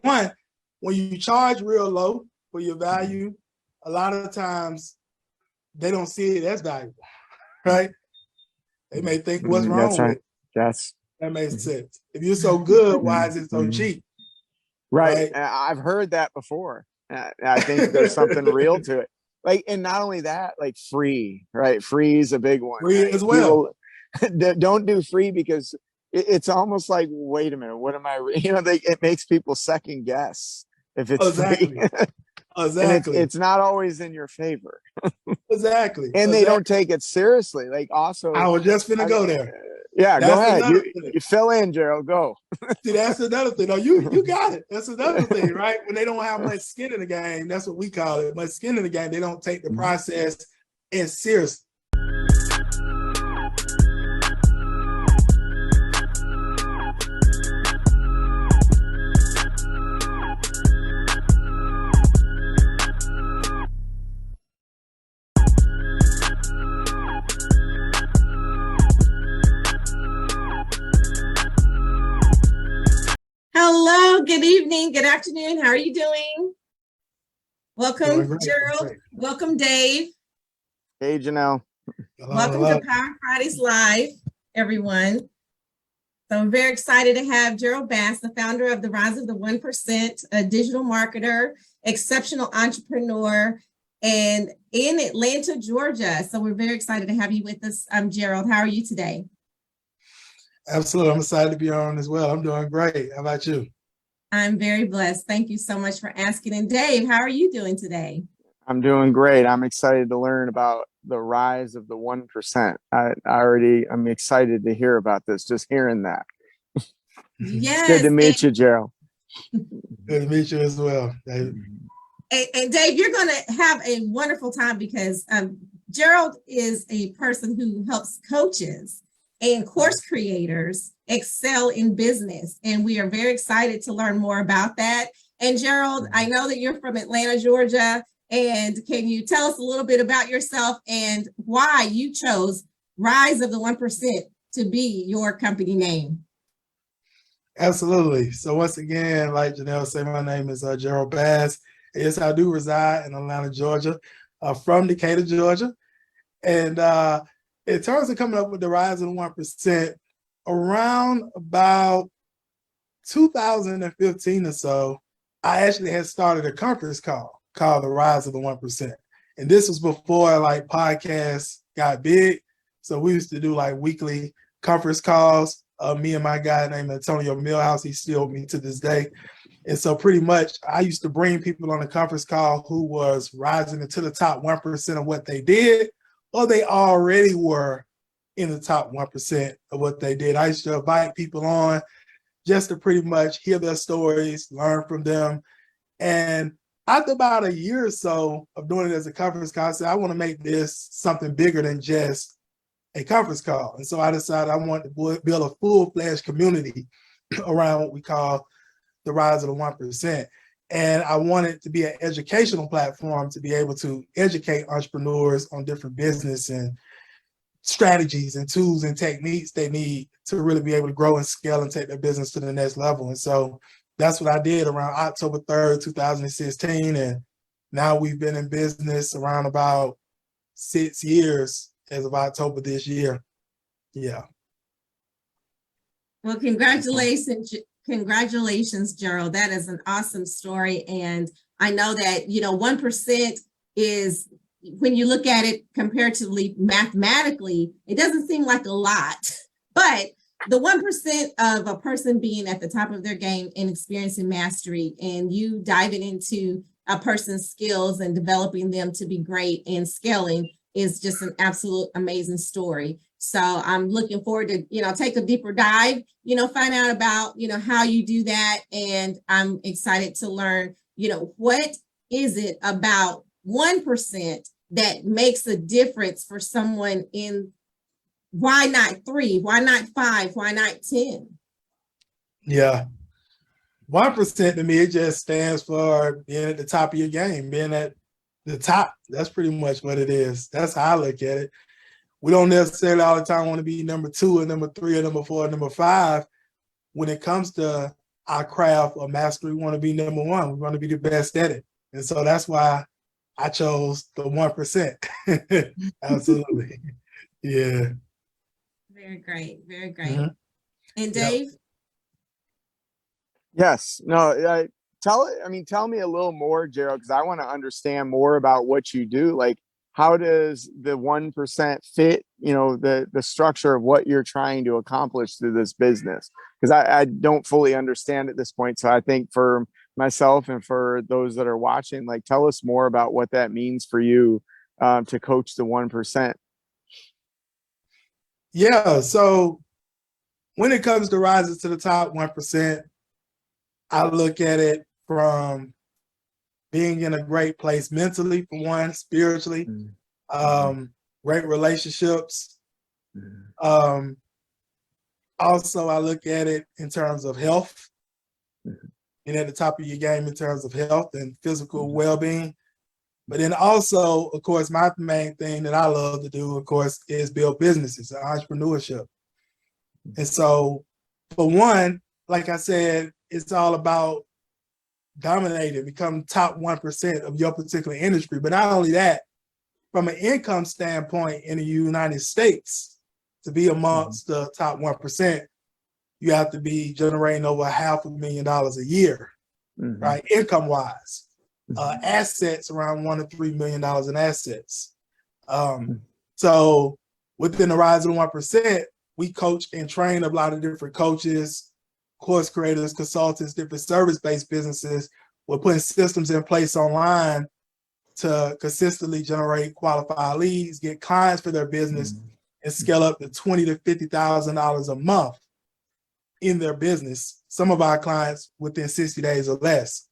one, when you charge real low for your value, a lot of times they don't see it as valuable, right? They may think, what's wrong That's right. with it? Yes. That makes sense. If you're so good, why is it so cheap? Right. I've heard that before. I think there's something real to it. Like, and not only that, like free, right? Free is a big one. Free as well. People don't do free because it's almost like, wait a minute, what am I? It makes people second guess if it's free. Exactly. And it's not always in your favor. Exactly. And they don't take it seriously. Like, also, I was just finna go there. Yeah, go ahead. You fill in, Gerald. Go. See, that's another thing. No, you got it. That's another thing, right? When they don't have much skin in the game, that's what we call it. Much skin in the game, they don't take the process as seriously. Hello, good evening, good afternoon. How are you doing? Welcome, Gerald. Welcome, Dave. Hey, Janelle. Welcome to Power Fridays Live, everyone. So I'm very excited to have Gerald Bass, the founder of the Rise of the 1%, a digital marketer, exceptional entrepreneur, and in Atlanta, Georgia. So we're very excited to have you with us, Gerald. How are you today? Absolutely. I'm excited to be on as well. I'm doing great. How about you? I'm very blessed. Thank you so much for asking. And Dave, how are you doing today? I'm doing great. I'm excited to learn about the rise of the 1%. I'm excited to hear about this, just hearing that. Yes. Good to meet you, Gerald. Good to meet you as well, Dave. And Dave, you're going to have a wonderful time because Gerald is a person who helps coaches and course creators excel in business. And we are very excited to learn more about that. And Gerald, I know that you're from Atlanta, Georgia. And can you tell us a little bit about yourself and why you chose Rise of the 1% to be your company name? Absolutely. So once again, like Janelle said, my name is Gerald Bass. Yes, I do reside in Atlanta, Georgia, from Decatur, Georgia. And in terms of coming up with the Rise of the 1%, around about 2015 or so, I actually had started a conference call called the Rise of the 1%. And this was before like podcasts got big. So we used to do like weekly conference calls. Me and my guy named Antonio Millhouse, he's still with me to this day. And so pretty much I used to bring people on a conference call who was rising into the top 1% of what they did, or they already were in the top 1% of what they did. I used to invite people on just to pretty much hear their stories, learn from them. And after about a year or so of doing it as a conference call, I said, I want to make this something bigger than just a conference call. And so I decided I wanted to build a full-fledged community around what we call the Rise of the 1%. And I wanted to be an educational platform to be able to educate entrepreneurs on different business and strategies and tools and techniques they need to really be able to grow and scale and take their business to the next level. And so that's what I did around October 3rd, 2016. And now we've been in business around about 6 years as of October this year. Yeah. Well, congratulations, Gerald. That is an awesome story. And I know that, 1% is, when you look at it comparatively mathematically, it doesn't seem like a lot, but the 1% of a person being at the top of their game and experiencing mastery, and you diving into a person's skills and developing them to be great and scaling is just an absolute amazing story. So I'm looking forward to, take a deeper dive, find out about, how you do that. And I'm excited to learn, what is it about 1% that makes a difference for someone in, why not 3? Why not 5? Why not 10? Yeah. 1% to me, it just stands for being at the top of your game, being at the top. That's pretty much what it is. That's how I look at it. We don't necessarily all the time want to be number 2 or number 3 or number 4 or number 5. When it comes to our craft or mastery, we want to be number one. We want to be the best at it. And so that's why I chose the 1%. Absolutely. Yeah. Very great. Very great. Mm-hmm. And Dave? Yes. No, tell me a little more, Gerald, because I want to understand more about what you do. Like, how does the 1% fit, the structure of what you're trying to accomplish through this business? Because I don't fully understand at this point. So I think for myself and for those that are watching, like, tell us more about what that means for you to coach the 1%. Yeah. So when it comes to rising to the top 1%, I look at it from being in a great place mentally, for one, spiritually, great relationships. Also, I look at it in terms of health, and at the top of your game in terms of health and physical well-being. But then also, of course, my main thing that I love to do, of course, is build businesses, entrepreneurship. And so, for one, like I said, it's all about dominating, become top 1% of your particular industry. But not only that, from an income standpoint in the United States, to be amongst the top 1%, you have to be generating over $500,000 a year, right? Income-wise. Assets around $1 to $3 million in assets. So within the Rise of the 1%, we coach and train a lot of different coaches, course creators, consultants, different service-based businesses. We're putting systems in place online to consistently generate qualified leads, get clients for their business, and scale up to $20,000 to $50,000 a month in their business. Some of our clients within 60 days or less.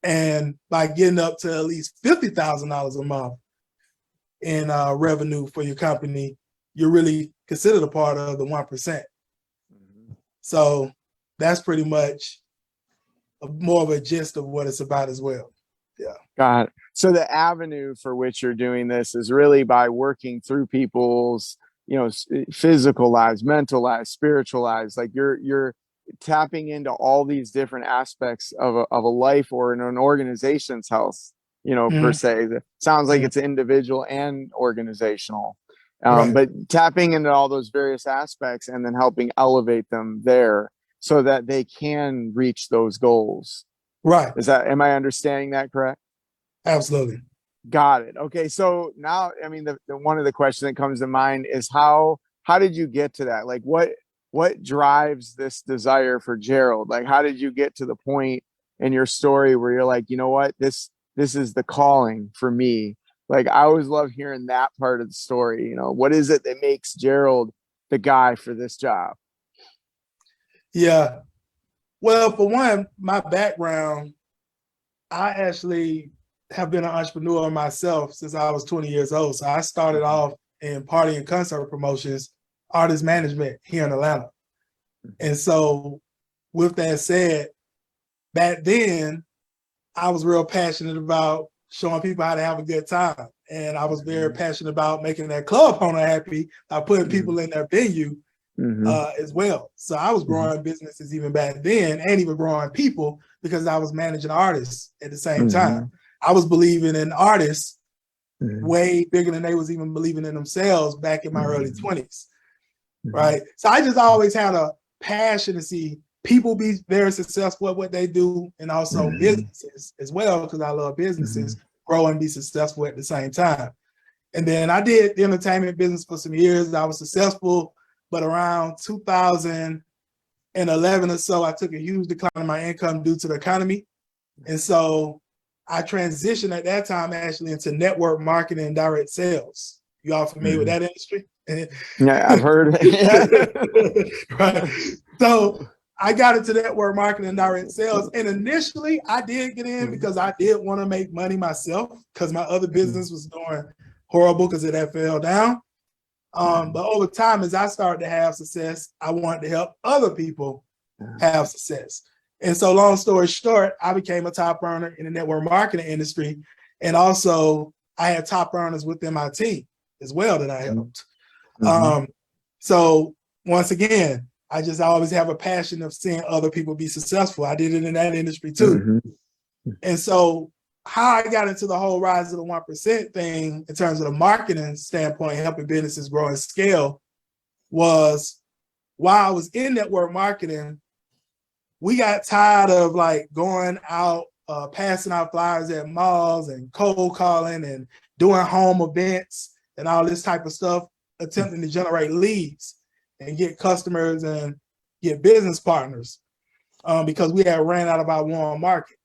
And by getting up to at least $50,000 a month in revenue for your company, you're really considered a part of the 1%. So that's pretty much more of a gist of what it's about as well. Yeah. Got it. So the avenue for which you're doing this is really by working through people's, physical lives, mental lives, spiritual lives. Like you're tapping into all these different aspects of a life or in an organization's health, per se. That sounds like it's individual and organizational. But tapping into all those various aspects and then helping elevate them there so that they can reach those goals. Right. Am I understanding that correct? Absolutely. Got it. Okay. So now, the one of the questions that comes to mind is how did you get to that? Like what drives this desire for Gerald? Like, how did you get to the point in your story where you're like, you know what, this is the calling for me? Like, I always love hearing that part of the story. What is it that makes Gerald the guy for this job? Yeah. Well, for one, my background, I actually have been an entrepreneur myself since I was 20 years old. So I started off in party and concert promotions, artist management here in Atlanta. And so with that said, back then, I was real passionate about showing people how to have a good time. And I was very passionate about making that club owner happy by putting people in their venue as well. So I was growing businesses even back then and even growing people because I was managing artists at the same time. I was believing in artists way bigger than they was even believing in themselves back in my early 20s, right? So I just always had a passion to see people be very successful at what they do and also businesses as well, because I love businesses, grow and be successful at the same time. And then I did the entertainment business for some years. I was successful, but around 2011 or so, I took a huge decline in my income due to the economy. And so I transitioned at that time actually into network marketing and direct sales. You all familiar with that industry? Yeah, I've heard it. Right. So I got into network marketing and direct sales. And initially I did get in because I did want to make money myself because my other business was doing horrible because it had fell down. But over time, as I started to have success, I wanted to help other people have success. And so long story short, I became a top earner in the network marketing industry. And also I had top earners within my team as well that I helped. So once again, I always have a passion of seeing other people be successful. I did it in that industry too. And so how I got into the whole rise of the 1% thing in terms of the marketing standpoint, helping businesses grow and scale, was while I was in network marketing, we got tired of like going out, passing out flyers at malls and cold calling and doing home events and all this type of stuff, attempting to generate leads and get customers and get business partners, because we had ran out of our warm market.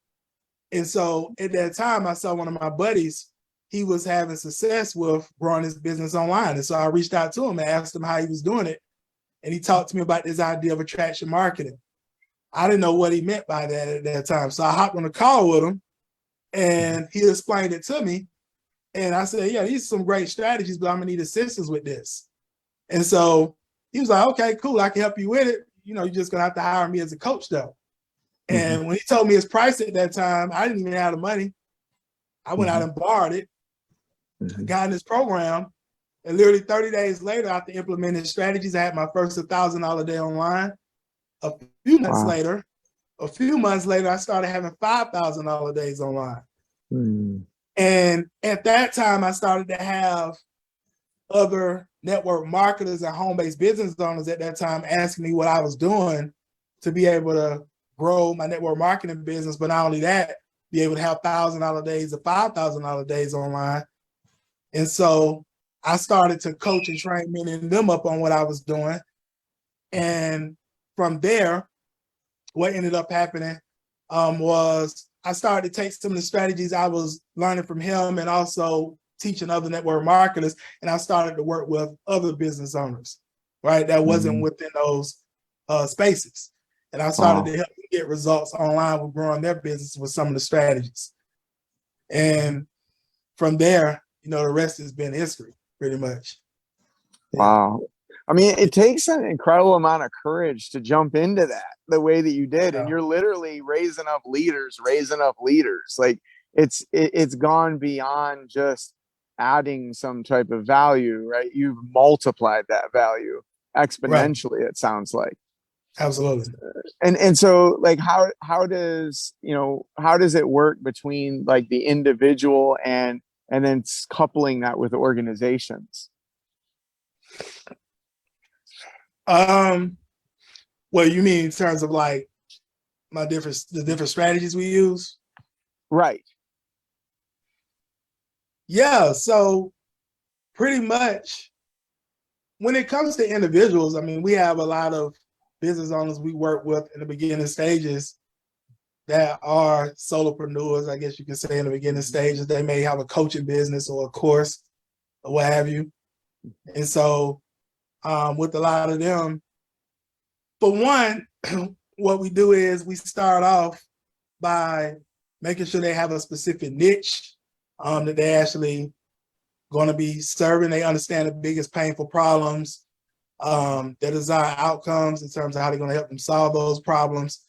And so at that time, I saw one of my buddies, he was having success with growing his business online. And so I reached out to him and asked him how he was doing it. And he talked to me about this idea of attraction marketing. I didn't know what he meant by that at that time. So I hopped on a call with him and he explained it to me. And I said, yeah, these are some great strategies, but I'm gonna need assistance with this. And so he was like, okay, cool, I can help you with it. You know, you're just gonna have to hire me as a coach though. And when he told me his price at that time, I didn't even have the money. I went out and borrowed it, got in this program, and literally 30 days later, after implementing strategies, I had my first $1,000 day online. A few months later, I started having $5,000 days online. And at that time, I started to have other network marketers and home-based business owners at that time asking me what I was doing to be able to grow my network marketing business, but not only that, be able to have $1,000 days or $5,000 days online. And so I started to coach and train many of them up on what I was doing. And from there, what ended up happening was I started to take some of the strategies I was learning from him and also teaching other network marketers, and I started to work with other business owners, right, that wasn't within those spaces. And I started to help them get results online with growing their business with some of the strategies. And from there, you know, the rest has been history, pretty much. Wow. I mean, it takes an incredible amount of courage to jump into that the way that you did. And you're literally raising up leaders. Like it's gone beyond just adding some type of value, right? You've multiplied that value exponentially, it sounds like. Absolutely. And so like how does it work between like the individual and then coupling that with organizations? Well, you mean in terms of like the different strategies we use? Right. Yeah, so pretty much when it comes to individuals, I mean, we have a lot of business owners we work with in the beginning stages that are solopreneurs, I guess you could say, in the beginning stages. They may have a coaching business or a course or what have you. And so with a lot of them, for one, what we do is we start off by making sure they have a specific niche that they actually going to be serving. They understand the biggest painful problems, their desired outcomes in terms of how they're going to help them solve those problems.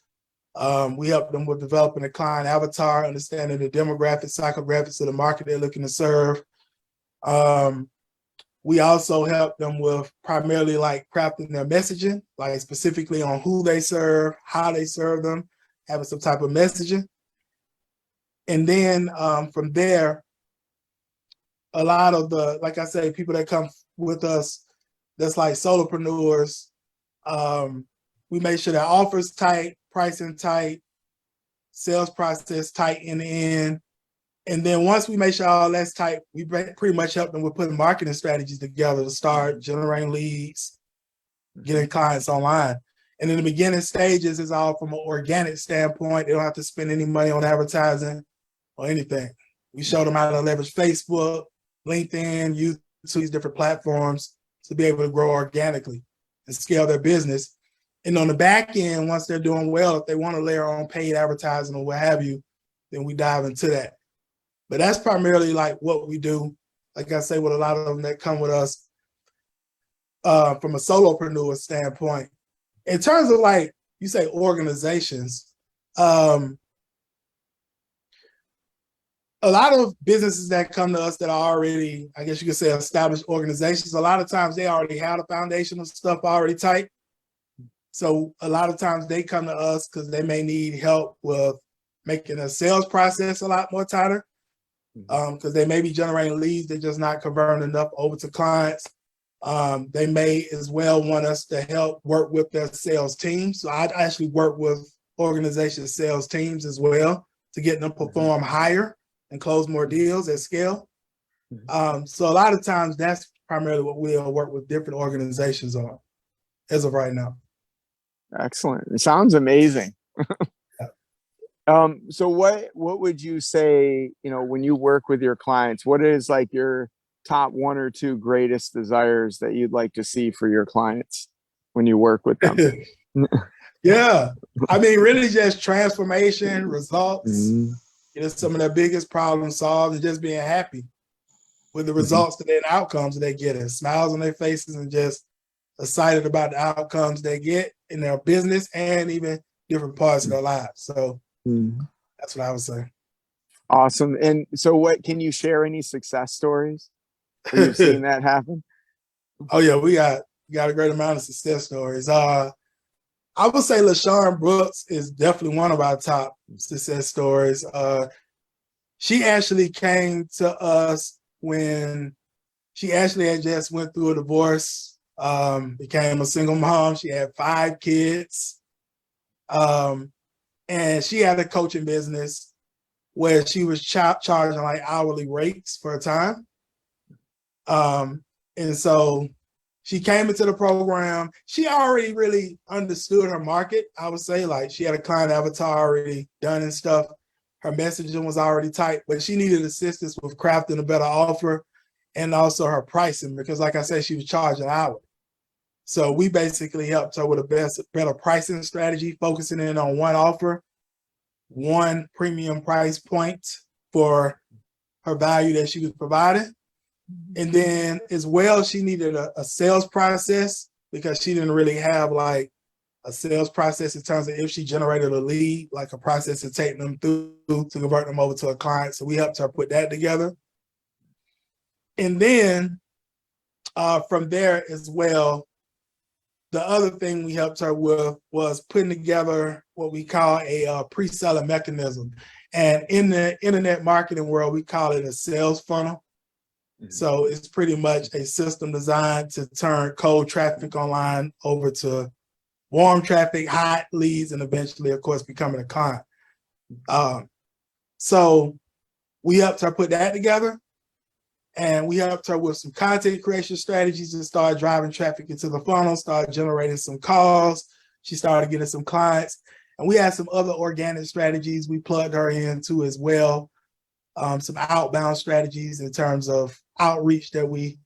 We help them with developing a client avatar, understanding the demographics, psychographics of the market they're looking to serve. We also help them with primarily like crafting their messaging, like specifically on who they serve, how they serve them, having some type of messaging. And then from there, a lot of the, like I say, people that come with us, that's like solopreneurs, we make sure that offers tight, pricing tight, sales process tight in the end. And then once we make sure all that's tight, we pretty much help them with putting marketing strategies together to start generating leads, getting clients online. And in the beginning stages, it's all from an organic standpoint. They don't have to spend any money on advertising or anything. We show them how to leverage Facebook, LinkedIn, YouTube, these different platforms to be able to grow organically and scale their business. And on the back end, once they're doing well, if they want to layer on paid advertising or what have you, then we dive into that. But that's primarily like what we do. Like I say, with a lot of them that come with us from a solopreneur standpoint. In terms of like, you say organizations, a lot of businesses that come to us that are already, I guess you could say, established organizations, a lot of times they already have a foundation of stuff already tight. So a lot of times they come to us because they may need help with making a sales process a lot more tighter, because they may be generating leads, they're just not converting enough over to clients. They may as well want us to help work with their sales team. So I actually work with organization sales teams as well to get them to perform higher and close more deals at scale. So a lot of times that's primarily what we'll work with different organizations on as of right now. Excellent. It sounds amazing. So what would you say, when you work with your clients, what is like your top 1 or 2 greatest desires that you'd like to see for your clients when you work with them? Yeah. I mean, really just transformation, results, some of their biggest problems solved, and just being happy with the results and then outcomes that they get, and smiles on their faces, and just excited about the outcomes they get in their business and even different parts of their lives. So that's what I would say. Awesome. And so can you share any success stories where you've seen that happen? Oh yeah, we got a great amount of success stories. I would say LaShawn Brooks is definitely one of our top success stories. She actually came to us when she actually had just went through a divorce, became a single mom. She had 5 kids. And she had a coaching business where she was charging like hourly rates for a time. And so she came into the program. She already really understood her market, I would say. Like, she had a client avatar already done and stuff. Her messaging was already tight, but she needed assistance with crafting a better offer and also her pricing, because like I said, she was charging hourly. So we basically helped her with a better pricing strategy, focusing in on one offer, one premium price point for her value that she was providing. And then as well, she needed a sales process, because she didn't really have like a sales process in terms of if she generated a lead, like a process to take them through to convert them over to a client. So we helped her put that together. And then from there as well, the other thing we helped her with was putting together what we call a pre-selling mechanism. And in the internet marketing world, we call it a sales funnel. So it's pretty much a system designed to turn cold traffic online over to warm traffic, hot leads, and eventually, of course, becoming a client. So we helped her put that together. And we helped her with some content creation strategies and start driving traffic into the funnel, start generating some calls. She started getting some clients. And we had some other organic strategies we plugged her into as well. Some outbound strategies in terms of outreach that we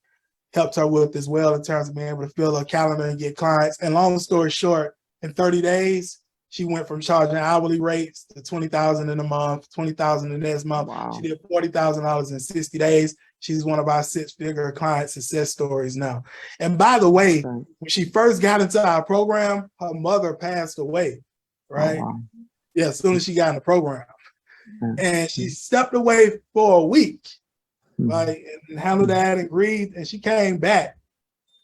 helped her with as well, in terms of being able to fill her calendar and get clients. And long story short, in 30 days, she went from charging hourly rates to $20,000 in a month, $20,000 the next month. Wow. She did $40,000 in 60 days. She's one of our 6-figure client success stories now. And by the way, when she first got into our program, her mother passed away, right? Oh, wow. Yeah, as soon as she got in the program. And she stepped away for a week, like, and handled that and grieved, and she came back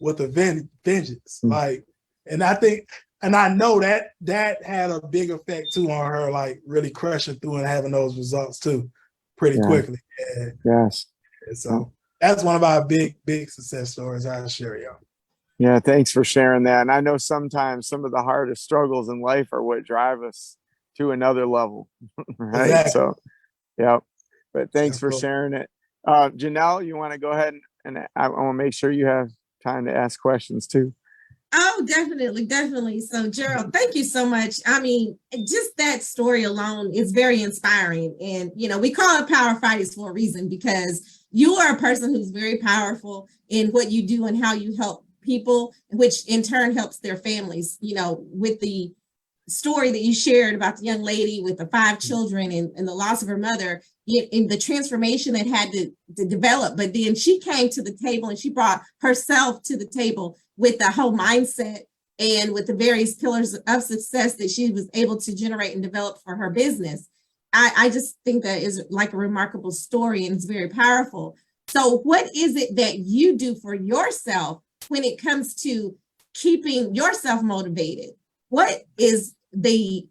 with a vengeance. Like, and I think, and I know that had a big effect too on her, like really crushing through and having those results too pretty quickly. And, yes. And so that's one of our big success stories I'll share, y'all. Yeah, thanks for sharing that. And I know sometimes some of the hardest struggles in life are what drive us to another level, right? Exactly. So, yeah. But thanks for sharing it. Janelle, you want to go ahead and I want to make sure you have time to ask questions too. Oh, definitely. So, Gerald, thank you so much. I mean, just that story alone is very inspiring. And, we call it Power Fridays for a reason, because you are a person who's very powerful in what you do and how you help people, which in turn helps their families, with the story that you shared about the young lady with the 5 children and the loss of her mother, in the transformation that had to develop. But then she came to the table and she brought herself to the table with the whole mindset and with the various pillars of success that she was able to generate and develop for her business. I just think that is like a remarkable story, and it's very powerful. So what is it that you do for yourself when it comes to keeping yourself motivated what is the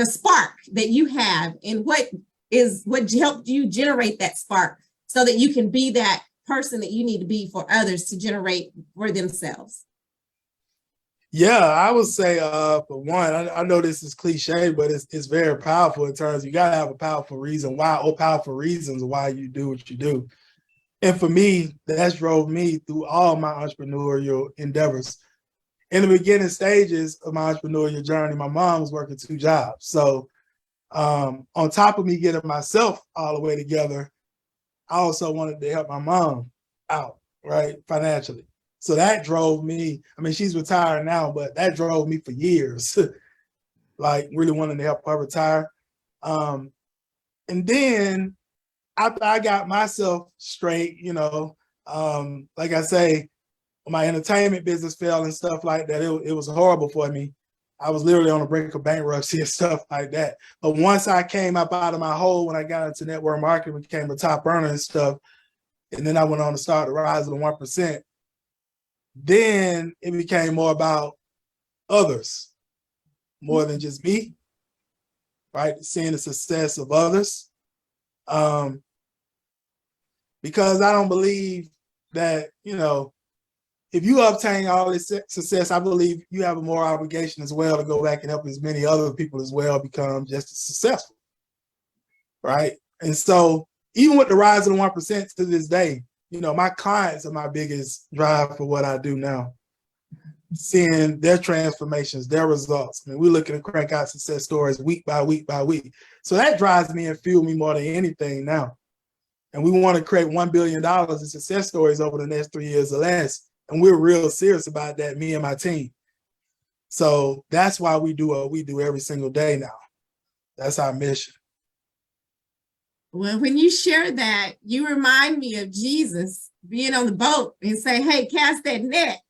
spark that you have, and what helped you generate that spark so that you can be that person that you need to be for others to generate for themselves? Yeah, I would say for one, I know this is cliche, but it's very powerful in terms of you gotta have a powerful reason why, or powerful reasons why you do what you do. And for me, that drove me through all my entrepreneurial endeavors. In the beginning stages of my entrepreneurial journey, my mom was working 2 jobs. So on top of me getting myself all the way together, I also wanted to help my mom out, right, financially. So that drove me. I mean, she's retired now, but that drove me for years, like really wanting to help her retire. And then after I got myself straight, like I say, my entertainment business fell and stuff like that. It was horrible for me. I was literally on the brink of bankruptcy and stuff like that. But once I came up out of my hole, when I got into network marketing, became a top earner and stuff, and then I went on to start the Rise of the 1%, then it became more about others, more than just me, right? Seeing the success of others. Because I don't believe that, if you obtain all this success, I believe you have a more obligation as well to go back and help as many other people as well become just as successful, right? And so even with the Rise of the 1% to this day, my clients are my biggest drive for what I do now. Seeing their transformations, their results. I mean, we're looking to crank out success stories week by week by week. So that drives me and fuels me more than anything now. And we want to create $1 billion in success stories over the next 3 years or less. And we're real serious about that, me and my team. So that's why we do what we do every single day now. That's our mission. Well, when you share that, you remind me of Jesus being on the boat and say, hey, cast that net.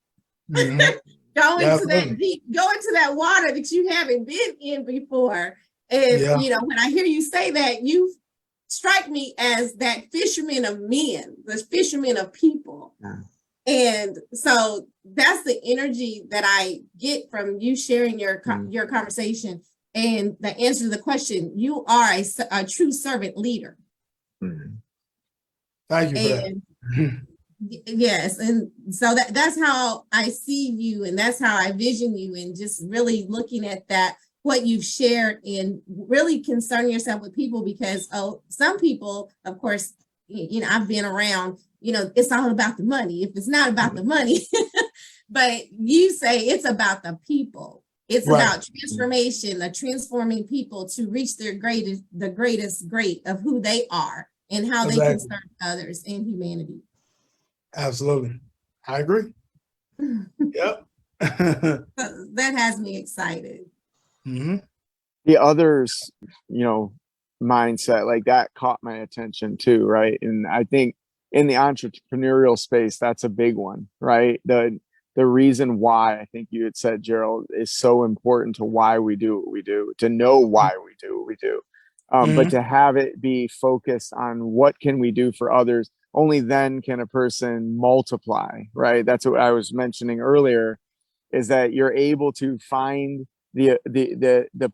Mm-hmm. Go into that deep, go into that water that you haven't been in before. And, when I hear you say that, you strike me as that fisherman of men, the fisherman of people. Yeah. And so that's the energy that I get from you sharing your conversation. And the answer to the question, you are a true servant leader. Mm-hmm. Thank you for that. Yes. And so that's how I see you, and that's how I vision you, and just really looking at that, what you've shared, and really concerning yourself with people, because some people, of course, I've been around, it's all about the money. If it's not about the money, but you say it's about the people. It's right. About transformation, transforming people to reach the greatest great of who they are and how they can serve others and humanity. Absolutely. I agree. Yep. That has me excited. Mm-hmm. The others, mindset, like that caught my attention too, right? And I think in the entrepreneurial space, that's a big one, right? The reason why, I think you had said, Gerald, is so important to why we do what we do, to know why we do what we do. But to have it be focused on what can we do for others, only then can a person multiply, right? That's what I was mentioning earlier, is that you're able to find the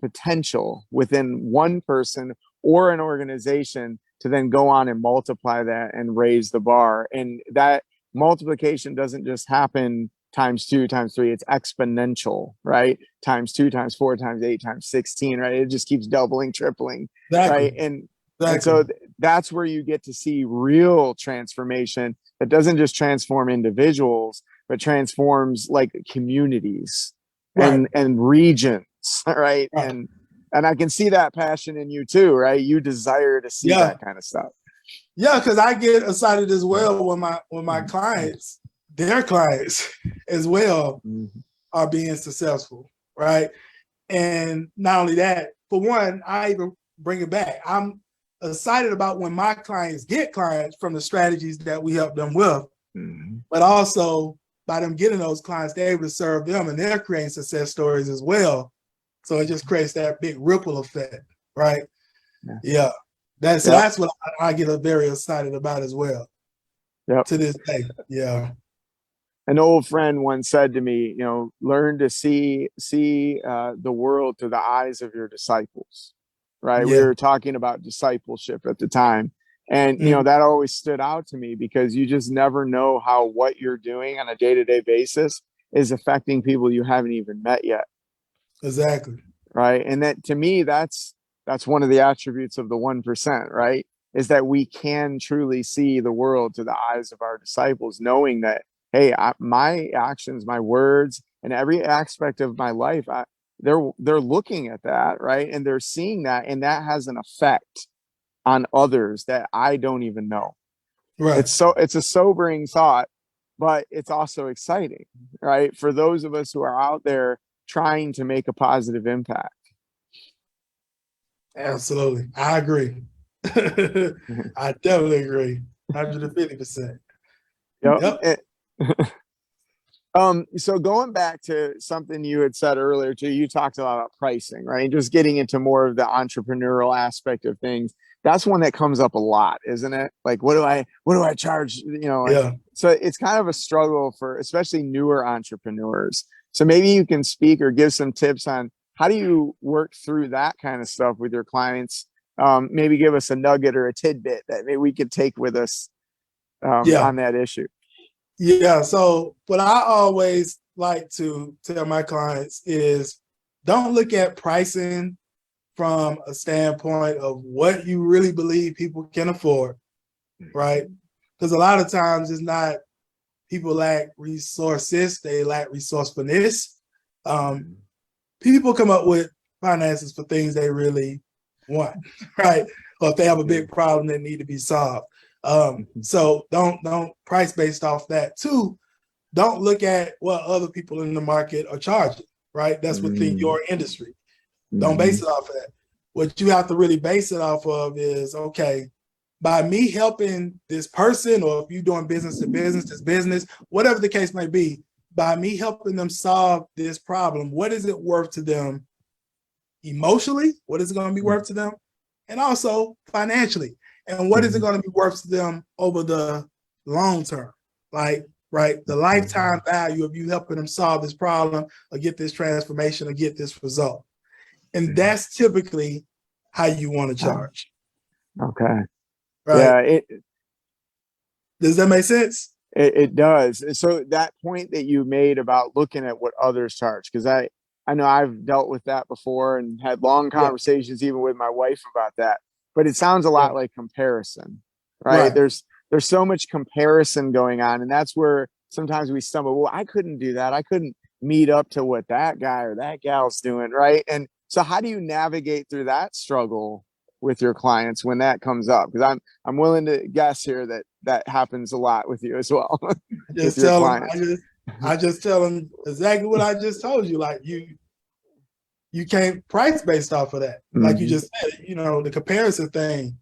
potential within one person or an organization to then go on and multiply that and raise the bar. And that multiplication doesn't just happen times 2, times 3, it's exponential, right? Times 2, times 4, times 8, times 16, right? It just keeps doubling, tripling, right? And so that's where you get to see real transformation that doesn't just transform individuals, but transforms like communities and regions, right? And I can see that passion in you too, right? You desire to see that kind of stuff. Yeah, because I get excited as well when my clients, their clients as well, are being successful, right? And not only that, for one, I even bring it back. I'm excited about when my clients get clients from the strategies that we help them with, but also by them getting those clients, they're able to serve them, and they're creating success stories as well. So it just creates that big ripple effect, right? Yeah. That's what I get very excited about as well. To this day. Yeah. An old friend once said to me, learn to see the world through the eyes of your disciples. Right? We Yeah. were talking about discipleship at the time, and Mhm. that always stood out to me, because you just never know how what you're doing on a day-to-day basis is affecting people you haven't even met yet. Exactly. Right? And that, to me, that's one of the attributes of the 1%, right? Is that we can truly see the world through the eyes of our disciples, knowing that, hey, my actions, my words, and every aspect of my life, they're looking at that, right? And they're seeing that, and that has an effect on others that I don't even know. Right. It's a sobering thought, but it's also exciting, right? For those of us who are out there trying to make a positive impact. Absolutely. I agree. I definitely agree. 150%. Yep. Yep. So going back to something you had said earlier too, you talked a lot about pricing, right? And just getting into more of the entrepreneurial aspect of things. That's one that comes up a lot, isn't it? Like, what do I charge? Yeah. So it's kind of a struggle for especially newer entrepreneurs. So maybe you can speak or give some tips on how do you work through that kind of stuff with your clients? Maybe give us a nugget or a tidbit that maybe we could take with us Yeah. on that issue. Yeah. So what I always like to tell my clients is don't look at pricing from a standpoint of what you really believe people can afford, right? Because a lot of times it's not people lack resources, they lack resourcefulness. People come up with finances for things they really want, right? Or if they have a big problem that need to be solved. So don't price based off that. Two, don't look at what other people in the market are charging, right? That's within your industry. Don't base it off of that. What you have to really base it off of is, okay, by me helping this person, or if you're doing business to business, whatever the case may be, by me helping them solve this problem, what is it worth to them emotionally? What is it going to be worth to them? And also financially. And what is it going to be worth to them over the long term? Like, right, the lifetime value of you helping them solve this problem or get this transformation or get this result. And that's typically how you want to charge. Okay. Right. Yeah. Does that make sense? It does. So that point that you made about looking at what others charge, because I know I've dealt with that before and had long conversations even with my wife about that. But it sounds a lot like comparison, right? There's so much comparison going on, and that's where sometimes we stumble. Well, I couldn't do that. I couldn't meet up to what that guy or that gal's doing, right? And so how do you navigate through that struggle with your clients when that comes up? Because I'm willing to guess here that happens a lot with you as well. I just tell them exactly what I just told you. Like you can't price based off of that. Like you just said, the comparison thing,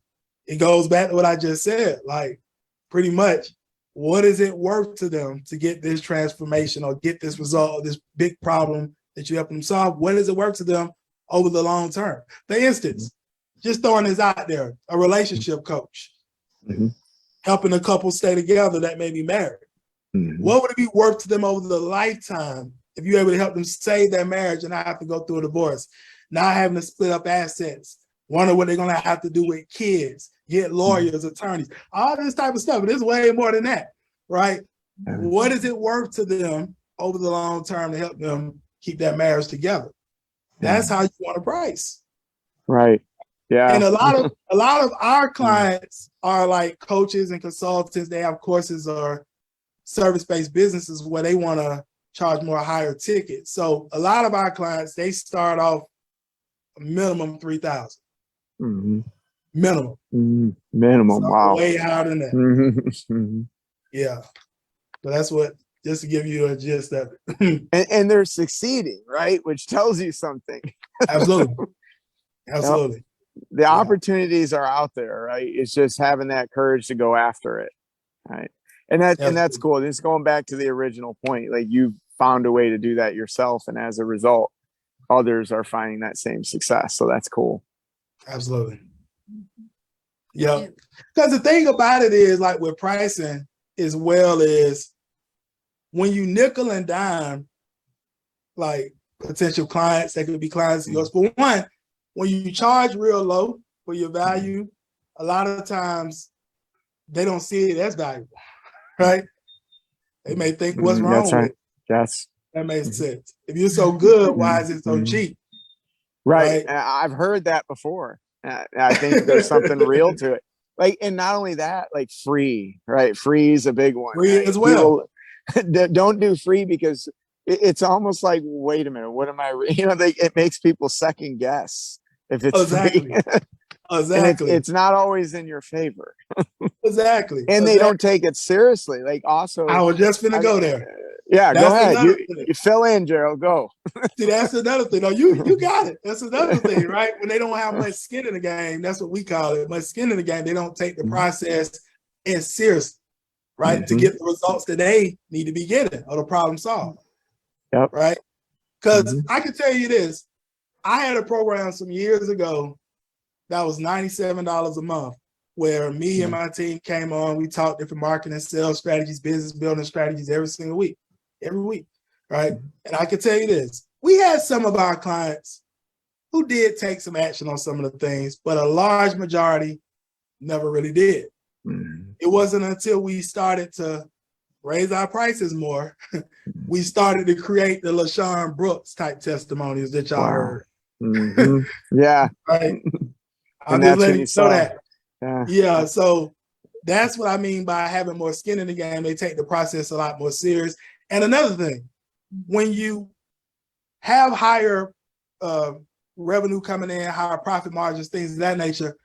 it goes back to what I just said. Like pretty much, what is it worth to them to get this transformation or get this result, this big problem that you help them solve? What is it worth to them over the long term? For instance, just throwing this out there, a relationship coach, helping a couple stay together that may be married. What would it be worth to them over the lifetime if you're able to help them save their marriage and not have to go through a divorce, not having to split up assets, wonder what they're going to have to do with kids, get lawyers, attorneys, all this type of stuff. But it's way more than that, right? What is it worth to them over the long term to help them keep that marriage together? That's how you want to price. Right. Yeah. And a lot of our clients are like coaches and consultants. They have courses or service-based businesses where they want to charge more higher tickets. So a lot of our clients, they start off minimum 3,000. Minimum. Minimum. So wow. Way higher than that. Yeah. But that's just to give you a gist of it. and they're succeeding, right? Which tells you something. Absolutely. Absolutely. The opportunities are out there, right? It's just having that courage to go after it. Right. And that's cool. Just going back to the original point, like you've found a way to do that yourself. And as a result, others are finding that same success. So that's cool. Absolutely. Yeah. Because the thing about it is, like with pricing as well, is when you nickel and dime, like potential clients, that could be clients of yours. For one, when you charge real low for your value, a lot of times they don't see it as valuable, right? They may think, what's wrong That's right. with it? Yes. That makes sense. If you're so good, why is it so cheap? Right. I've heard that before. I think there's something real to it. Like, and not only that, like free, right? Free is a big one. Free right? as well. People don't do free because it's almost like, wait a minute, what am I? It makes people second guess if it's Exactly. free. Exactly. And it's not always in your favor. Exactly. And they don't take it seriously. Like also, I was just finna go there. Yeah, That's go ahead. thing. You fill in, Gerald. Go. See, that's another thing. No, you got it. That's another thing, right? When they don't have much skin in the game, that's what we call it. Much skin in the game, they don't take the process in seriously, right? To get the results that they need to be getting or the problem solved. Yep. Right? Because I can tell you this. I had a program some years ago that was $97 a month, where me and my team came on. We talked different marketing, sales strategies, business building strategies every single week, right? And I can tell you this, we had some of our clients who did take some action on some of the things, but a large majority never really did. It wasn't until we started to raise our prices more, we started to create the LaShawn Brooks type testimonies that y'all heard. Yeah. Right. I'm And just that's letting when you you know saw. that. Yeah. Yeah. So that's what I mean by having more skin in the game. They take the process a lot more serious. And another thing, when you have higher revenue coming in, higher profit margins, things of that nature,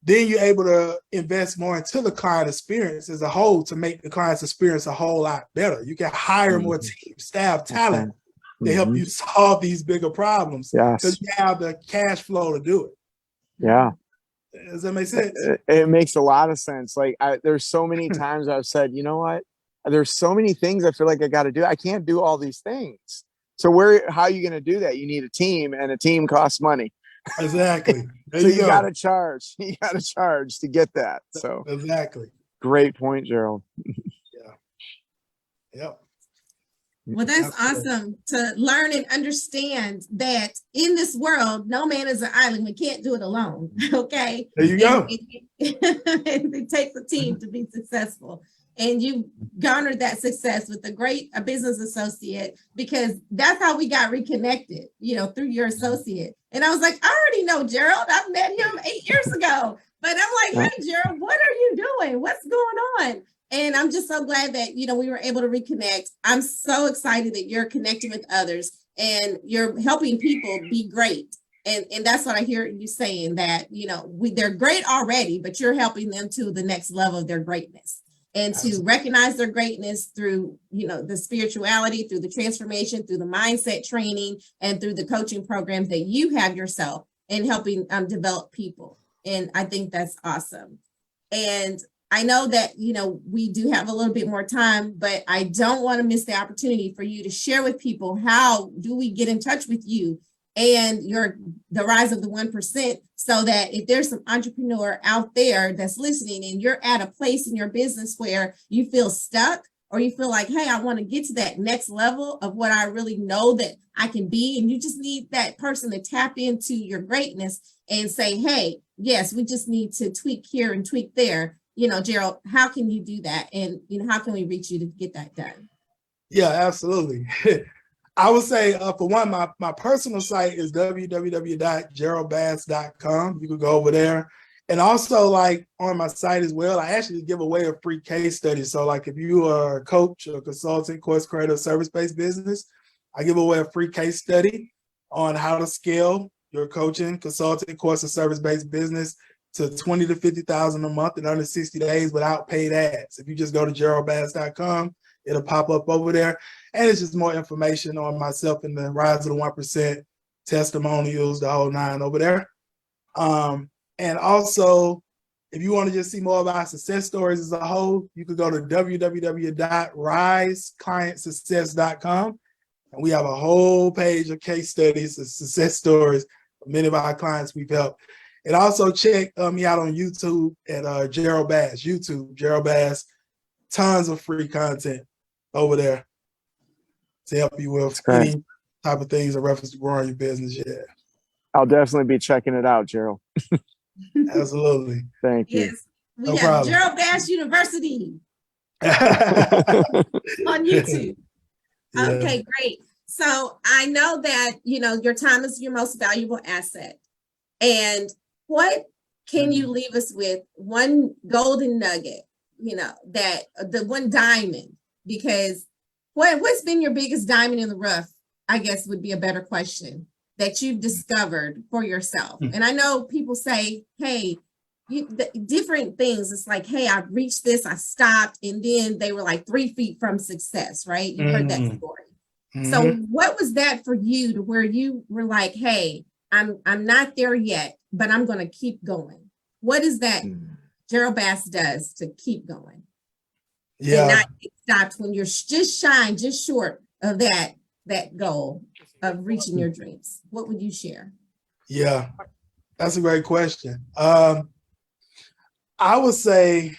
then you're able to invest more into the client experience as a whole to make the client's experience a whole lot better. You can hire more team, staff, talent to help you solve these bigger problems because you have the cash flow to do it. Yeah. Does that make sense? It makes a lot of sense. Like there's so many times I've said, you know what? There's so many things I feel like I got to do. I can't do all these things. So how are you going to do that? You need a team, and a team costs money. Exactly. So you got to charge. You got to charge to get that. So exactly. Great point, Gerald. Yeah. Yep. Well, that's awesome to learn and understand that in this world, no man is an island. We can't do it alone. Okay. There you go. And it takes a team to be successful. And you garnered that success with a business associate, because that's how we got reconnected, through your associate. And I was like, I already know Gerald. I've met him 8 years ago. But I'm like, hey, Gerald, what are you doing? What's going on? And I'm just so glad that, we were able to reconnect. I'm so excited that you're connecting with others and you're helping people be great. And that's what I hear you saying, that, they're great already, but you're helping them to the next level of their greatness. And to recognize their greatness through, the spirituality, through the transformation, through the mindset training, and through the coaching programs that you have yourself, and helping develop people. And I think that's awesome. And I know that, we do have a little bit more time, but I don't want to miss the opportunity for you to share with people, how do we get in touch with you and the rise of the 1%, so that if there's some entrepreneur out there that's listening and you're at a place in your business where you feel stuck, or you feel like, hey, I want to get to that next level of what I really know that I can be, and you just need that person to tap into your greatness and say, hey, yes, we just need to tweak here and tweak there. Gerald, how can you do that? And, how can we reach you to get that done? Yeah, absolutely. I would say, for one, my personal site is www.geraldbass.com. You could go over there. And also, like, on my site as well, I actually give away a free case study. So, like, if you are a coach or consultant, course creator, service-based business, I give away a free case study on how to scale your coaching, consulting, course, or service-based business to 20 to 50,000 a month in under 60 days without paid ads. If you just go to geraldbass.com, it'll pop up over there. And it's just more information on myself and the rise of the 1%, testimonials, the whole nine over there. And also, if you want to just see more of our success stories as a whole, you could go to www.riseclientsuccess.com. And we have a whole page of case studies and success stories of many of our clients we've helped. And also check me out on YouTube at Gerald Bass, Gerald Bass, tons of free content. over there to help you with great. any type of things in reference to growing your business. Yeah, I'll definitely be checking it out, Gerald. absolutely. Thank you. Yes, we No have problem. Gerald Bass University Yeah. on YouTube. Okay, great. So I know that, your time is your most valuable asset. And what can you leave us with? One golden nugget, that the one diamond, because what's been your biggest diamond in the rough, I guess would be a better question, that you've discovered for yourself. And I know people say, hey, different things. It's like, hey, I reached this, I stopped, and then they were like 3 feet from success, right? You heard that story. So what was that for you, to where you were like, hey, I'm not there yet, but I'm going to keep going? What is that Gerald Bass does to keep going? Yeah. And not get stopped when you're just short of that goal of reaching your dreams? What would you share? Yeah, that's a great question. I would say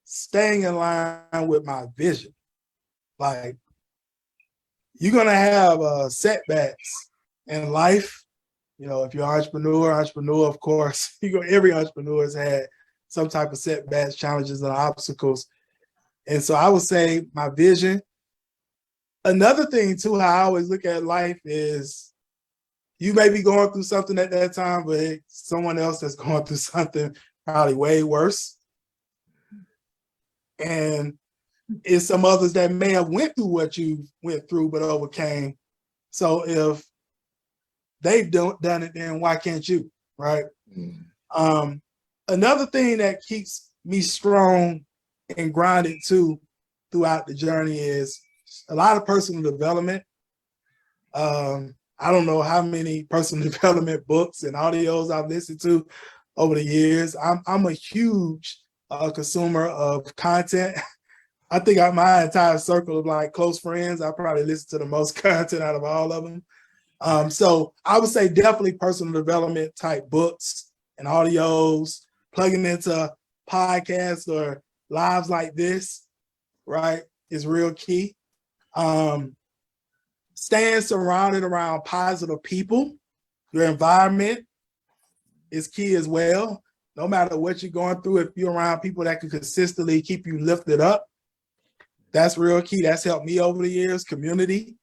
staying in line with my vision. Like, you're going to have setbacks in life. If you're an entrepreneur, of course, every entrepreneur has had some type of setbacks, challenges, and obstacles. And so I would say my vision. Another thing, too, how I always look at life is, you may be going through something at that time, but someone else that's going through something probably way worse. And it's some others that may have went through what you went through but overcame. So if they've done it, then why can't you, right? Another thing that keeps me strong and grounded too throughout the journey is a lot of personal development. I don't know how many personal development books and audios I've listened to over the years. I'm a huge consumer of content. I think my entire circle of like close friends, I probably listen to the most content out of all of them. So I would say definitely personal development type books and audios, plugging into podcasts or lives like this, right, is real key. Staying surrounded around positive people, your environment is key as well. No matter what you're going through, if you're around people that can consistently keep you lifted up, that's real key. That's helped me over the years. Community.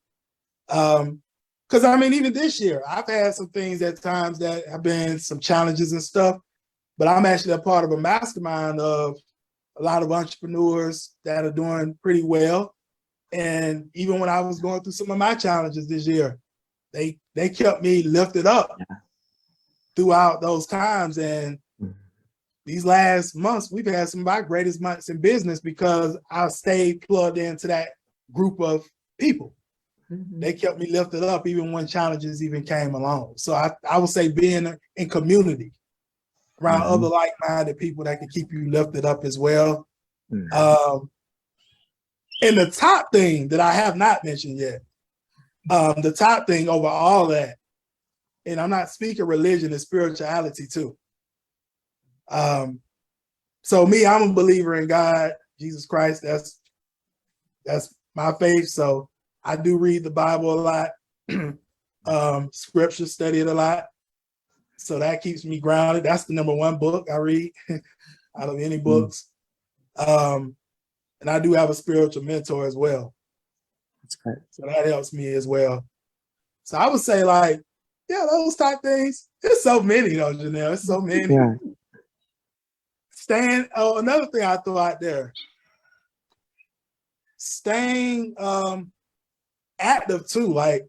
Because even this year, I've had some things at times that have been some challenges and stuff, but I'm actually a part of a mastermind of a lot of entrepreneurs that are doing pretty well. And even when I was going through some of my challenges this year, they kept me lifted up throughout those times. And these last months, we've had some of our greatest months in business because I stayed plugged into that group of people. They kept me lifted up even when challenges even came along. So I would say being in community around other like-minded people that can keep you lifted up as well. And the top thing that I have not mentioned yet, the top thing over all that, and I'm not speaking religion and spirituality too. So me, I'm a believer in God, Jesus Christ. That's my faith. So I do read the Bible a lot, scripture, study it a lot. So that keeps me grounded. That's the number one book I read out of any books. And I do have a spiritual mentor as well. That's great. So that helps me as well. So I would say those type things. There's so many though, Janelle. It's so many. Yeah. Another thing I throw out there, staying active too. Like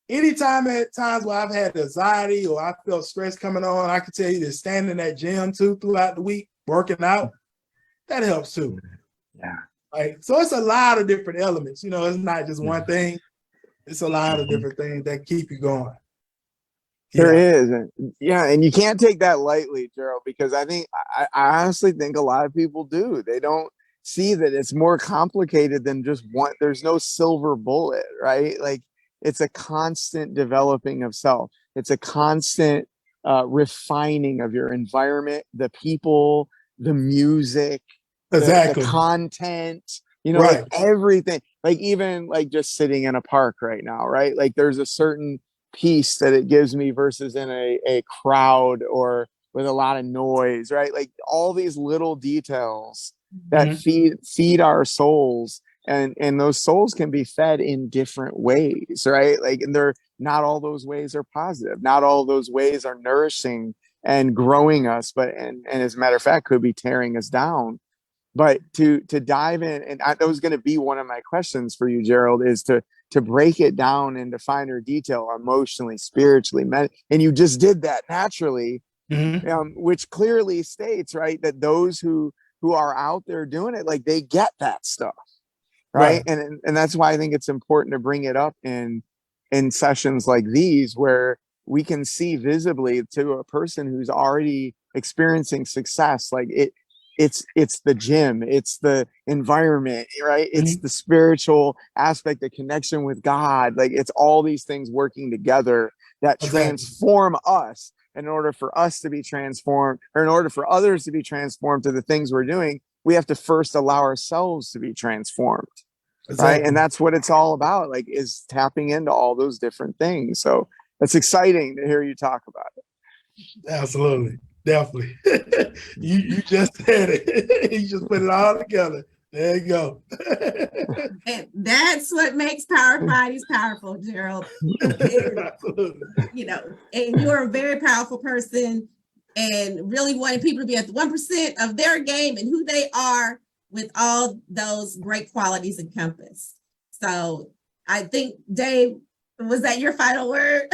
anytime at times where I've had anxiety or I felt stress coming on, I can tell you that standing in that gym too throughout the week, working out, that helps too. Yeah. So it's a lot of different elements. It's not just one thing. It's a lot of different things that keep you going. There is. And you can't take that lightly, Gerald, because I honestly think a lot of people do. They don't see that it's more complicated than just one. There's no silver bullet, right? Like, it's a constant developing of self. It's a constant refining of your environment, the people, the music, exactly, the content, You know, like Right. everything, like even like just sitting in a park right now, right? Like there's a certain peace that it gives me versus in a crowd or with a lot of noise, right? Like all these little details that Mhm. feed our souls, and those souls can be fed in different ways, right? Like, and they're not all those ways are positive, not all those ways are nourishing and growing us, but and as a matter of fact could be tearing us down. But to dive in, and that was going to be one of my questions for you, Gerald, is to break it down into finer detail, emotionally, spiritually, and you just did that naturally, Mhm. which clearly states, right, that those who are out there doing it, like they get that stuff, right? Right. And that's why I think it's important to bring it up in sessions like these, where we can see visibly to a person who's already experiencing success, like it's the gym, it's the environment, right? It's Mhm. the spiritual aspect, the connection with God, like it's all these things working together that Exactly. transform us. In order for us to be transformed, or in order for others to be transformed to the things we're doing, we have to first allow ourselves to be transformed, right? And Exactly. that's what it's all about, like, is tapping into all those different things. So it's exciting to hear you talk about it. Absolutely. Definitely. You just said it. You just put it all together. There you go. And that's what makes Power Fridays powerful, Gerald. Is, Absolutely. and you're a very powerful person and really wanting people to be at the 1% of their game and who they are with all those great qualities encompassed. So I think, Dave, was that your final word?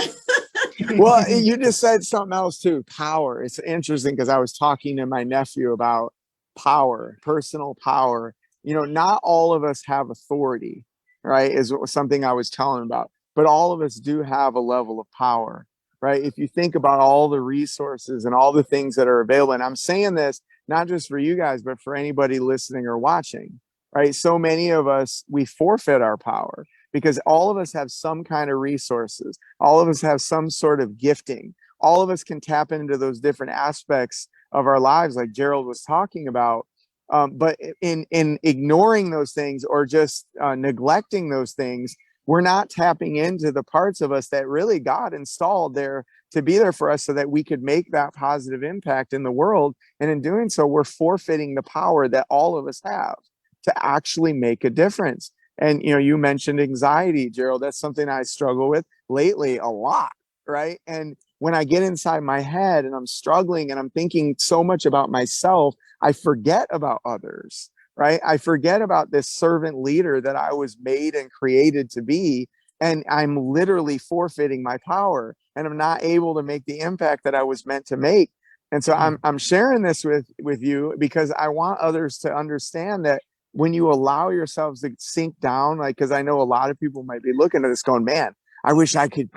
Well, you just said something else too, power. It's interesting because I was talking to my nephew about power, personal power. You know, not all of us have authority, right? Is something I was telling him about, but all of us do have a level of power, right? If you think about all the resources and all the things that are available, and I'm saying this not just for you guys, but for anybody listening or watching, right? So many of us, we forfeit our power because all of us have some kind of resources. All of us have some sort of gifting. All of us can tap into those different aspects of our lives, like Gerald was talking about. But in ignoring those things or just neglecting those things, we're not tapping into the parts of us that really God installed there to be there for us so that we could make that positive impact in the world. And in doing so, we're forfeiting the power that all of us have to actually make a difference. And you mentioned anxiety, Gerald. That's something I struggle with lately a lot, right? And when I get inside my head and I'm struggling and I'm thinking so much about myself, I forget about others, right? I forget about this servant leader that I was made and created to be. And I'm literally forfeiting my power and I'm not able to make the impact that I was meant to make. And so I'm sharing this with you because I want others to understand that when you allow yourselves to sink down, like, because I know a lot of people might be looking at this going, man, I wish I could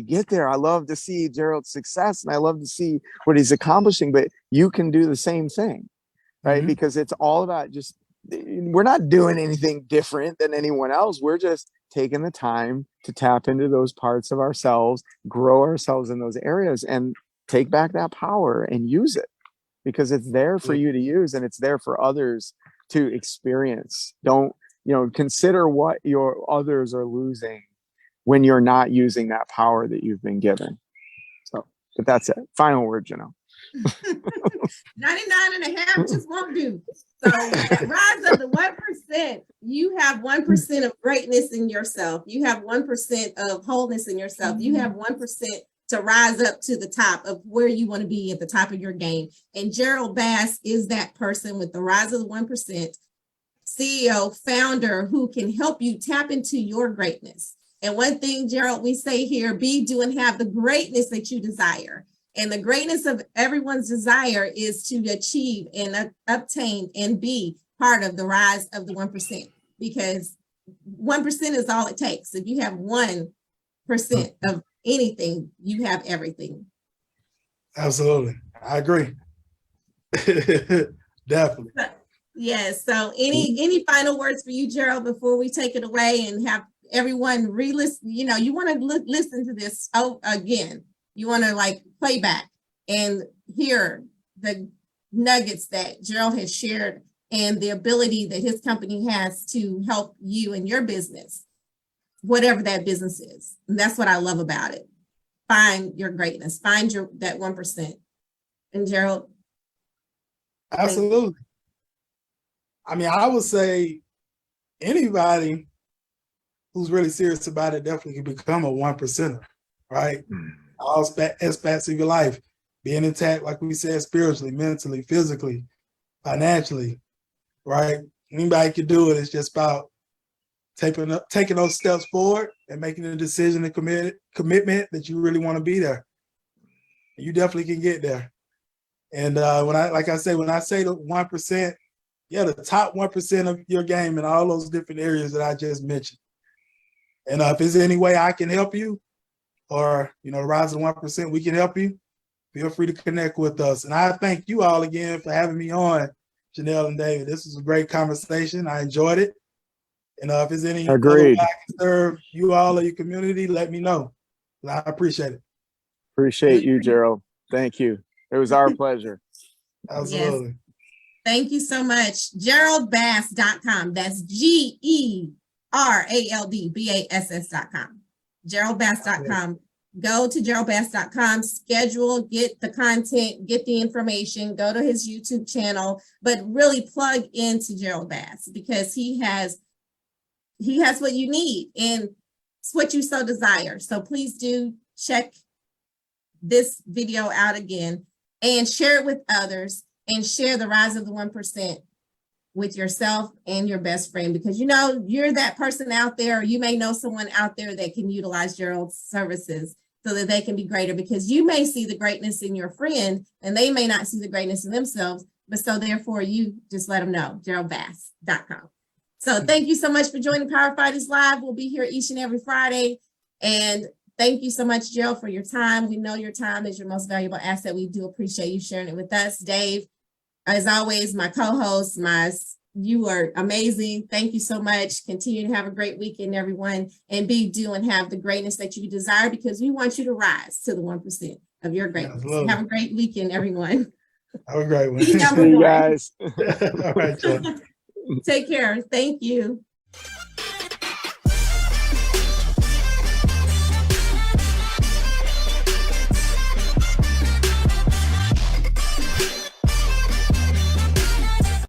get there. I love to see Gerald's success and I love to see what he's accomplishing, but you can do the same thing, right? Mhm. Because it's all about just, we're not doing anything different than anyone else. We're just taking the time to tap into those parts of ourselves, grow ourselves in those areas, and take back that power and use it because it's there for you to use and it's there for others to experience. Don't, consider what your others are losing when you're not using that power that you've been given. So, but that's it. Final word, 99 and a half just won't do. So that rise of the 1%, you have 1% of greatness in yourself. You have 1% of wholeness in yourself. You have 1% to rise up to the top of where you want to be at the top of your game. And Gerald Bass is that person with the rise of the 1%, CEO, founder, who can help you tap into your greatness. And one thing, Gerald, we say here, be, do, and have the greatness that you desire. And the greatness of everyone's desire is to achieve and obtain and be part of the rise of the 1%, because 1% is all it takes. If you have 1% of anything, you have everything. Absolutely. I agree. Definitely. Yes. So any final words for you, Gerald, before we take it away and have everyone re-listen? You want to listen to this again. You want to play back and hear the nuggets that Gerald has shared and the ability that his company has to help you in your business, whatever that business is. And that's what I love about it. Find your greatness, find that 1%. And Gerald? Absolutely. I mean, I would say anybody who's really serious about it definitely can become a 1%er, right? All aspects of your life, being intact, like we said, spiritually, mentally, physically, financially, right? Anybody can do it. It's just about taking those steps forward and making a decision and commitment that you really want to be there. You definitely can get there. And when I say the 1%, yeah, the top 1% of your game in all those different areas that I just mentioned. And if there's any way I can help you, or Rise of the 1%, we can help you, feel free to connect with us. And I thank you all again for having me on, Janelle and David. This was a great conversation. I enjoyed it. And if there's any other way I can serve you all or your community, let me know. I appreciate it. Appreciate you, Gerald. Thank you. It was our pleasure. Absolutely. Yes. Thank you so much. GeraldBass.com. That's GeraldBass.com. GeraldBass.com. Go to GeraldBass.com, schedule, get the content, get the information, go to his YouTube channel, but really plug into Gerald Bass because he has what you need and it's what you so desire. So please do check this video out again and share it with others and share the Rise of the 1% with yourself and your best friend, because you're that person out there, or you may know someone out there that can utilize Gerald's services so that they can be greater, because you may see the greatness in your friend and they may not see the greatness in themselves, but so therefore you just let them know. GeraldBass.com. So thank you so much for joining Power Fighters Live. We'll be here each and every Friday. And thank you so much, Gerald, for your time. We know your time is your most valuable asset. We do appreciate you sharing it with us. Dave, as always, my co-host, you are amazing. Thank you so much. Continue to have a great weekend, everyone, and and have the greatness that you desire, because we want you to rise to the 1% of your greatness. Absolutely. Have a great weekend, everyone. Have a great one. See you guys. All right, John. Take care. Thank you.